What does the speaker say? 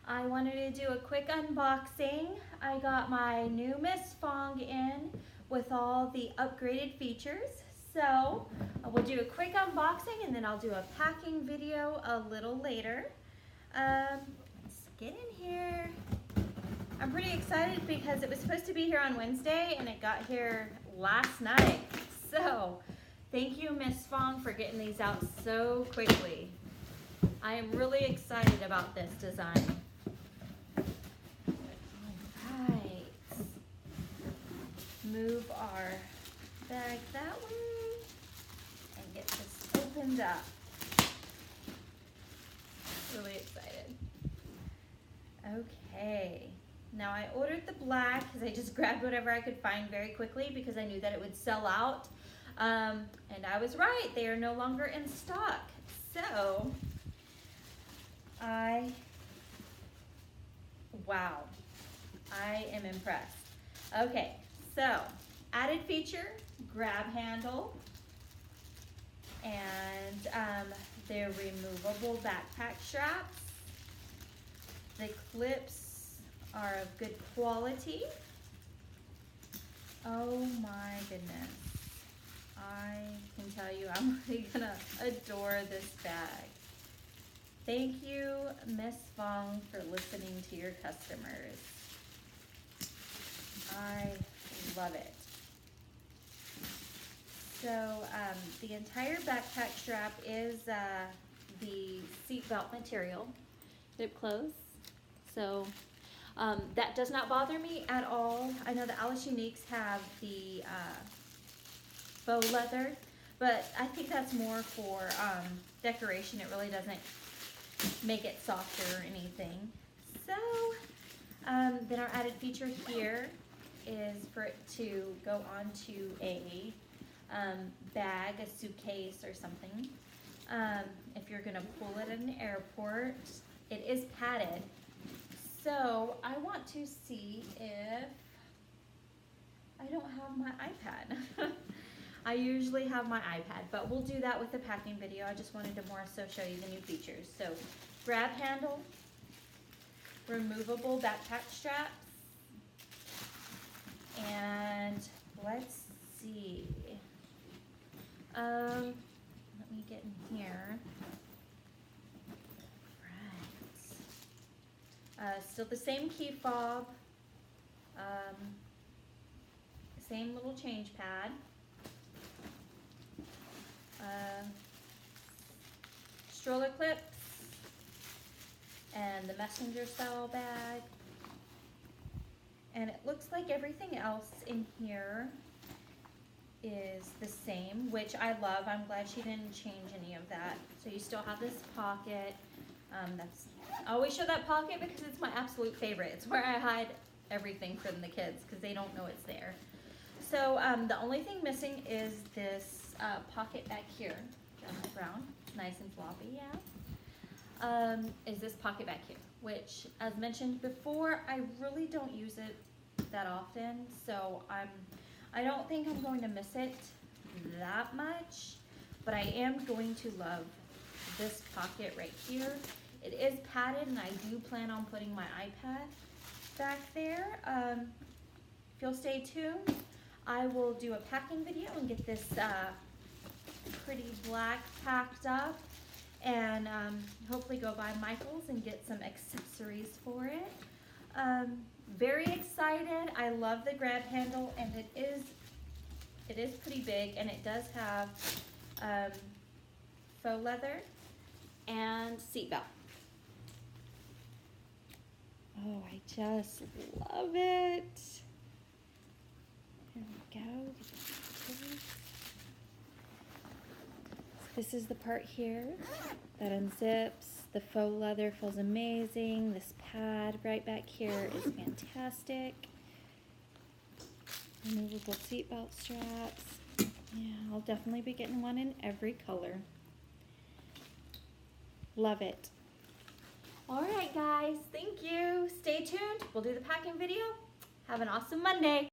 I wanted to do a quick unboxing. I got my new Miss Fong in with all the upgraded features. So we'll do a quick unboxing and then I'll do a packing video a little later. Let's get in here. I'm pretty excited because it was supposed to be here on Wednesday and it got here last night. So thank you, Miss Fong, for getting these out so quickly. I am really excited about this design. Alright, move our bag that way and get this opened up. Really excited. Okay, now I ordered the black because I just grabbed whatever I could find very quickly because I knew that it would sell out. And I was right, they are no longer in stock. So, wow, I am impressed. Okay, so added feature, grab handle, and they're removable backpack straps. The clips are of good quality. Oh my goodness. I can tell you I'm really gonna adore this bag. Thank you, Miss Fong, for listening to your customers. I love it. So the entire backpack strap is the seatbelt material, zip close. So that does not bother me at all. I know the Alice Uniques have the faux leather, but I think that's more for decoration. It really doesn't make it softer or anything. So then our added feature here is for it to go onto a bag, a suitcase or something. If you're gonna pull it at an airport, it is padded. So I want to see if I don't have my iPad. I usually have my iPad, but we'll do that with the packing video. I just wanted to more so show you the new features. So grab handle, removable backpack straps, and let's see. Let me get in here. Right. Still the same key fob, same little change pad. Stroller clips and the messenger style bag, and it looks like everything else in here is the same, which I love. I'm glad she didn't change any of that. So you still have this pocket. I always show that pocket because it's my absolute favorite. It's where I hide everything from the kids because they don't know it's there. So the only thing missing is this pocket back here, brown, nice and floppy, yeah. Is this pocket back here, which, as mentioned before, I really don't use it that often, so I don't think I'm going to miss it that much, but I am going to love this pocket right here. It is padded, and I do plan on putting my iPad back there. If you'll stay tuned, I will do a packing video and get this pretty black packed up, and hopefully go by Michael's and get some accessories for it. Very excited. I love the grab handle, and it is pretty big, and it does have faux leather and seatbelt. Oh, I just love it. Here we go. This is the part here that unzips. The faux leather feels amazing. This pad right back here is fantastic. Removable seatbelt straps. Yeah, I'll definitely be getting one in every color. Love it. All right, guys, thank you. Stay tuned. We'll do the packing video. Have an awesome Monday.